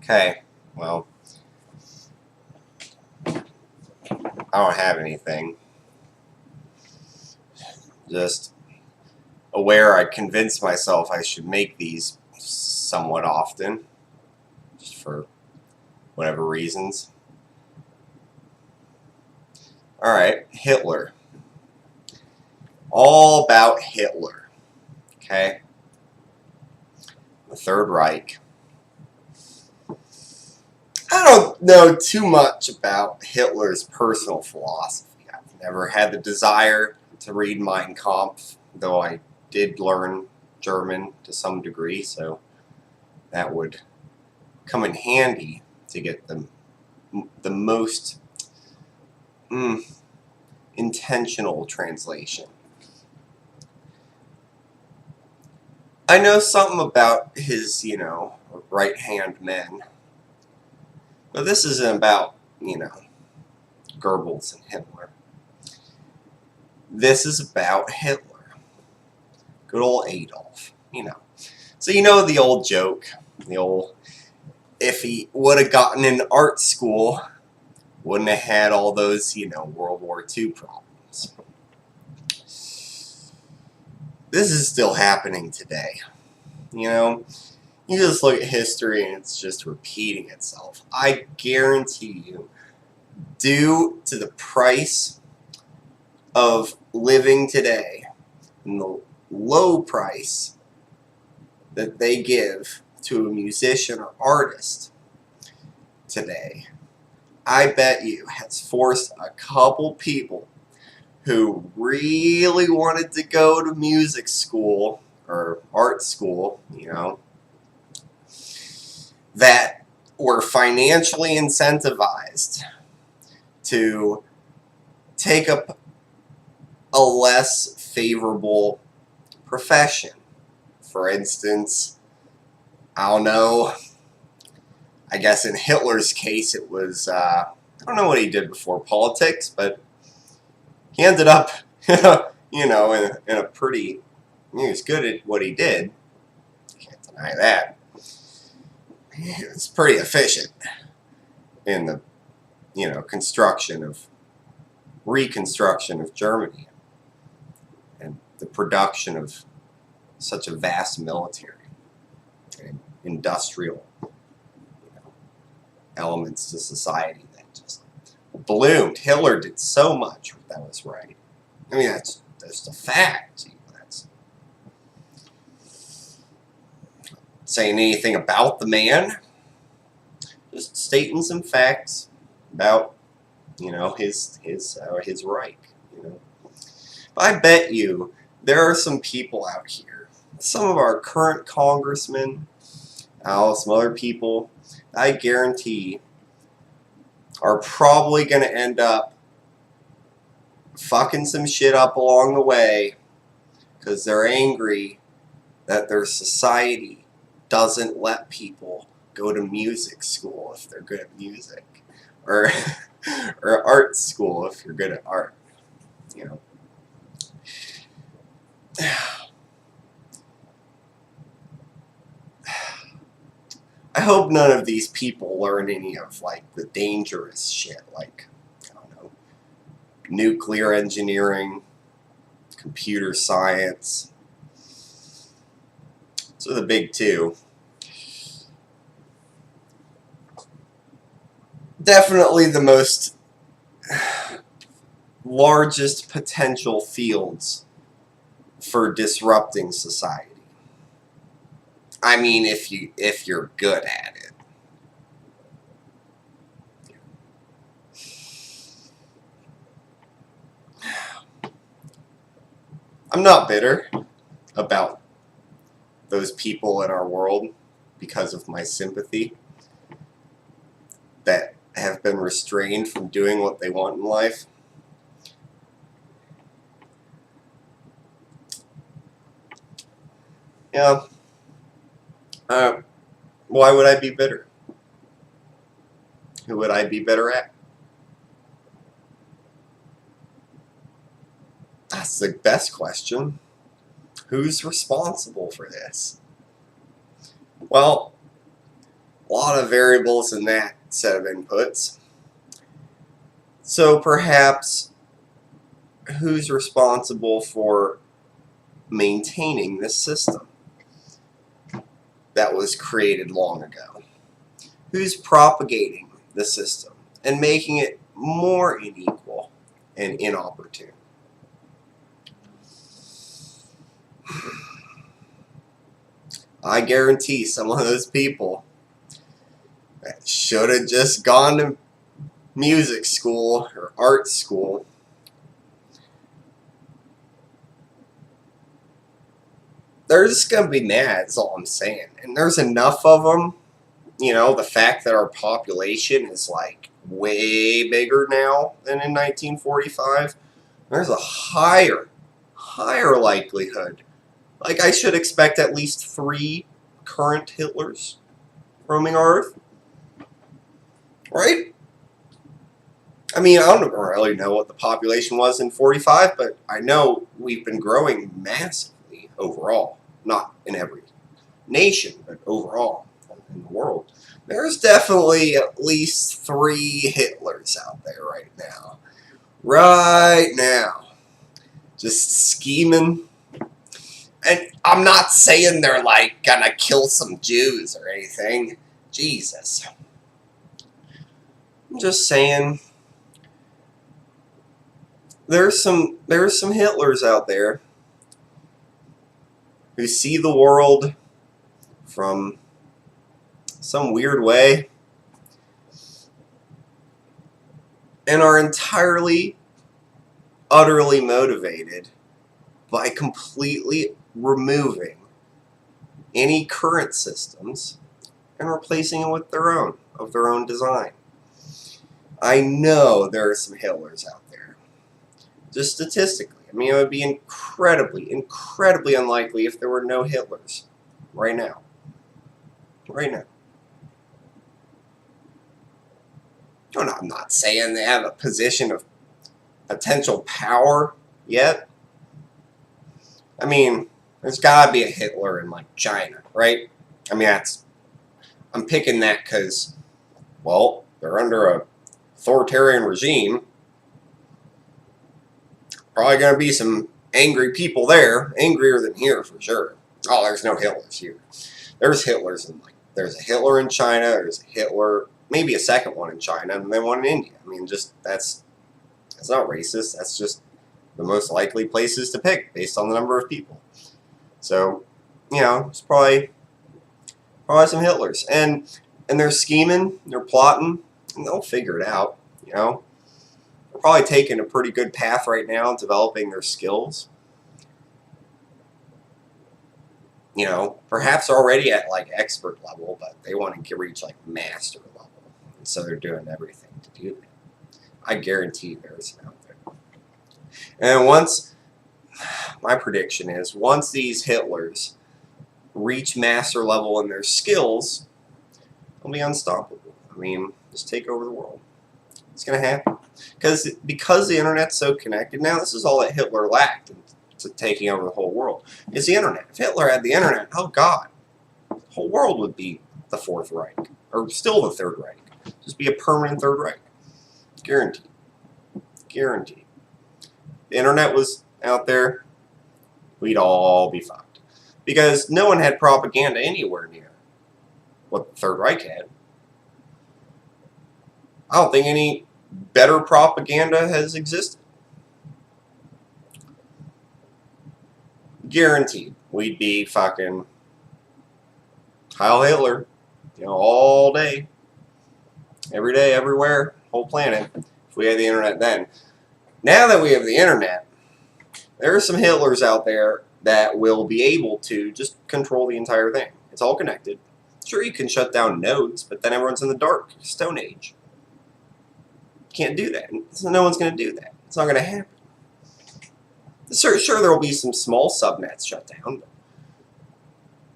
Okay, well, I don't have anything. Just aware I convinced myself I should make these somewhat often, just for whatever reasons. Alright, Hitler. All about Hitler. Okay? The Third Reich. I don't know too much about Hitler's personal philosophy. I've never had the desire to read Mein Kampf, though I did learn German to some degree, so that would come in handy to get the most intentional translation. I know something about his, right-hand men, but this isn't about, Goebbels and Hitler. This is about Hitler. Good old Adolf, So the old joke, if he would have gotten in art school, wouldn't have had all those, World War II problems. This is still happening today. You just look at history and it's just repeating itself. I guarantee you, due to the price of living today and the low price that they give to a musician or artist today, I bet you has forced a couple people who really wanted to go to music school or art school, that were financially incentivized to take up a less favorable profession. For instance, I don't know, I guess in Hitler's case it was, I don't know what he did before politics, but he ended up, in a pretty, he was good at what he did. Can't deny that. He was pretty efficient in the, reconstruction of Germany and the production of such a vast military and industrial elements to society that just bloomed. Hitler did so much that was right. I mean, that's a fact. That's saying anything about the man. Just stating some facts about, his Reich. But I bet you there are some people out here, some of our current congressmen, some other people, I guarantee are probably going to end up fucking some shit up along the way because they're angry that their society doesn't let people go to music school if they're good at music, or or art school if you're good at art. I hope none of these people learn any of the dangerous shit, like, I don't know, nuclear engineering, computer science. So the big two. Definitely the most largest potential fields for disrupting society. I mean, if you're good at it. I'm not bitter about those people in our world because of my sympathy that have been restrained from doing what they want in life. Yeah. Why would I be bitter? Who would I be bitter at? That's the best question. Who's responsible for this? Well, A lot of variables in that set of inputs. So perhaps who's responsible for maintaining this system that was created long ago? Who's propagating the system and making it more unequal and inopportune? I guarantee some of those people that should have just gone to music school or art school they're just going to be mad, is all I'm saying. And there's enough of them. You know, the fact that our population is like way bigger now than in 1945, there's a higher likelihood. Like, I should expect at least 3 current Hitlers roaming our Earth. Right? I mean, I don't really know what the population was in 45, but I know we've been growing massively overall. Not in every nation, but overall in the world. There's definitely at least 3 Hitlers out there right now. Right now. Just scheming. And I'm not saying they're like gonna kill some Jews or anything. Jesus. I'm just saying there's some Hitlers out there who see the world from some weird way and are entirely, utterly motivated by completely removing any current systems and replacing it with their own, of their own design. I know there are some Hitlers out there. Just statistically. I mean, it would be incredibly, incredibly unlikely if there were no Hitlers right now. Right now. I'm not saying they have a position of potential power yet. I mean, there's got to be a Hitler in, like, China, right? I mean, I'm picking that because, well, they're under a authoritarian regime. Probably going to be some angry people there. Angrier than here, for sure. Oh, there's no Hitlers here. There's Hitlers in, like, there's a Hitler in China. There's a Hitler, maybe a second one in China, and then one in India. I mean, just, that's not racist. That's just the most likely places to pick based on the number of people. So, you know, it's probably some Hitlers. And they're scheming, they're plotting, and they'll figure it out, you know. They're probably taking a pretty good path right now, developing their skills. You know, perhaps already at, like, expert level, but they want to reach, like, master level. And so they're doing everything to do that. I guarantee there's some out there. And my prediction is, once these Hitlers reach master level in their skills, they'll be unstoppable. I mean, just take over the world. It's going to happen. Because the internet's so connected now, this is all that Hitler lacked to taking over the whole world, is the internet. If Hitler had the internet, oh God, the whole world would be the Fourth Reich, or still the Third Reich. Just be a permanent Third Reich. Guaranteed. Guaranteed. If the internet was out there, we'd all be fucked. Because no one had propaganda anywhere near what the Third Reich had. I don't think any better propaganda has existed. Guaranteed. We'd be fucking Heil Hitler, you know, all day. Every day, everywhere, whole planet, if we had the internet then. Now that we have the internet, there are some Hitlers out there that will be able to just control the entire thing. It's all connected. Sure, you can shut down nodes, but then everyone's in the dark. Stone Age. Can't do that. So no one's going to do that. It's not going to happen. Sure, there will be some small subnets shut down, but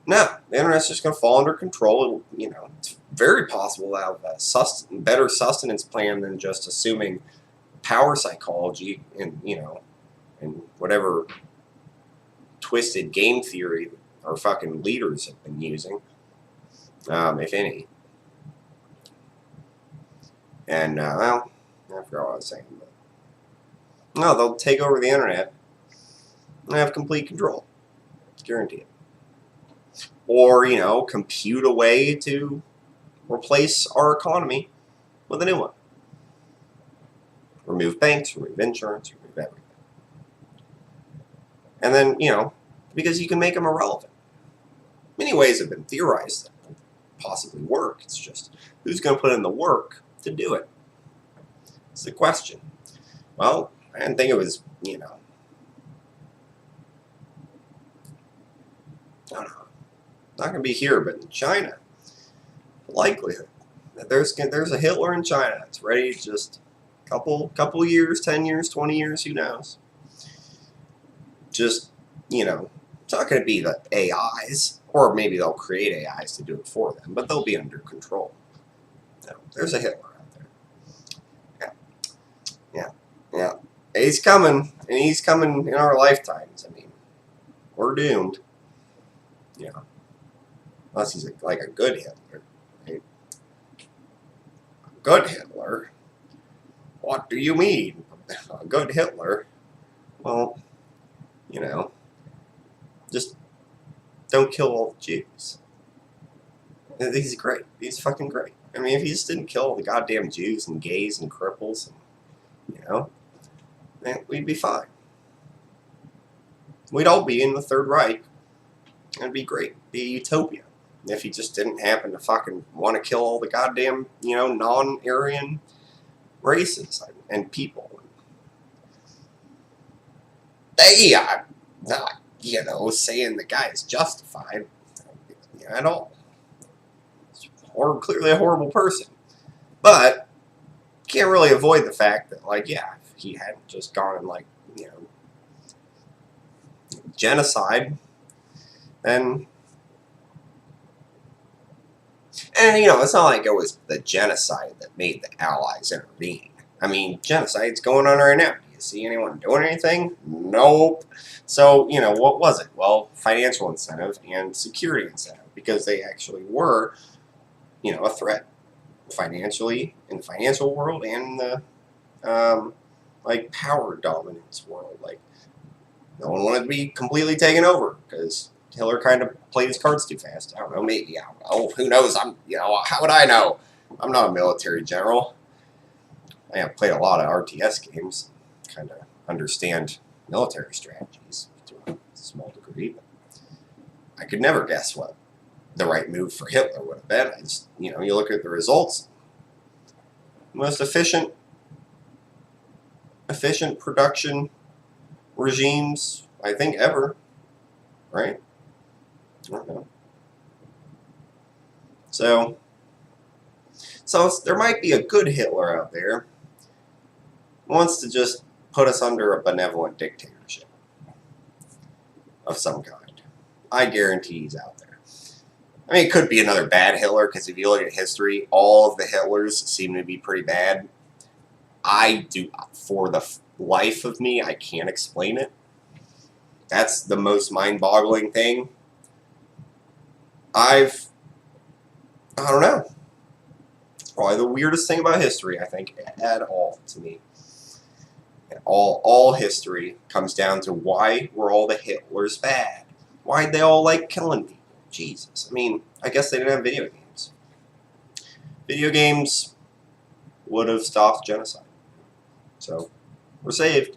no, the internet's just going to fall under control. It'll, you know, it's very possible to have a better sustenance plan than just assuming power psychology and, you know, and whatever twisted game theory our fucking leaders have been using, if any. And, well, I forgot what I was saying. But, no, they'll take over the internet and have complete control. Guarantee it. Or, you know, compute a way to replace our economy with a new one. Remove banks, remove insurance, remove everything. And then, you know, because you can make them irrelevant. Many ways have been theorized that will possibly work. It's just, who's going to put in the work to do it? It's the question. Well, I didn't think it was, you know, I don't know. Not going to be here, but in China, the likelihood that there's a Hitler in China that's ready to just couple years, 10 years, 20 years, who knows? Just, you know, it's not going to be the AIs, or maybe they'll create AIs to do it for them, but they'll be under control. No, there's a Hitler out there. Yeah. He's coming, and he's coming in our lifetimes. I mean, we're doomed. You know, unless he's like a good Hitler. Right? A good Hitler? What do you mean? A good Hitler? Well, you know, just don't kill all the Jews. He's great. He's fucking great. I mean, if he just didn't kill all the goddamn Jews and gays and cripples, and, you know, then we'd be fine. We'd all be in the Third Reich. It'd be great. It'd be a utopia. If he just didn't happen to fucking want to kill all the goddamn, you know, non-Aryan races and people. I'm not, you know, saying the guy is justified at all. Or clearly a horrible person. But can't really avoid the fact that, like, yeah, if he hadn't just gone and, like, you know, genocide, then, and, you know, it's not like it was the genocide that made the Allies intervene. I mean, genocide's going on right now. Do you see anyone doing anything? Nope. So, you know, what was it? Well, financial incentive and security incentive, because they actually were, you know, a threat financially, in the financial world, and the, like, power dominance world. Like, no one wanted to be completely taken over, because Hitler kind of played his cards too fast. I don't know, maybe, I don't know, who knows, you know, how would I know? I'm not a military general. I have played a lot of RTS games, kind of understand military strategies to a small degree, but I could never guess what the right move for Hitler would have been. I just, you know, you look at the results, most efficient production regimes, I think, ever, right? I don't know. So there might be a good Hitler out there who wants to just put us under a benevolent dictatorship of some kind. I guarantee he's out there. I mean, it could be another bad Hitler, because if you look at history, all of the Hitlers seem to be pretty bad. For the life of me, I can't explain it. That's the most mind-boggling thing. I don't know. Probably the weirdest thing about history, I think, at all, to me. And all history comes down to, why were all the Hitlers bad? Why'd they all like killing people? Jesus. I mean, I guess they didn't have video games. Video games would have stopped genocide. So, we're saved.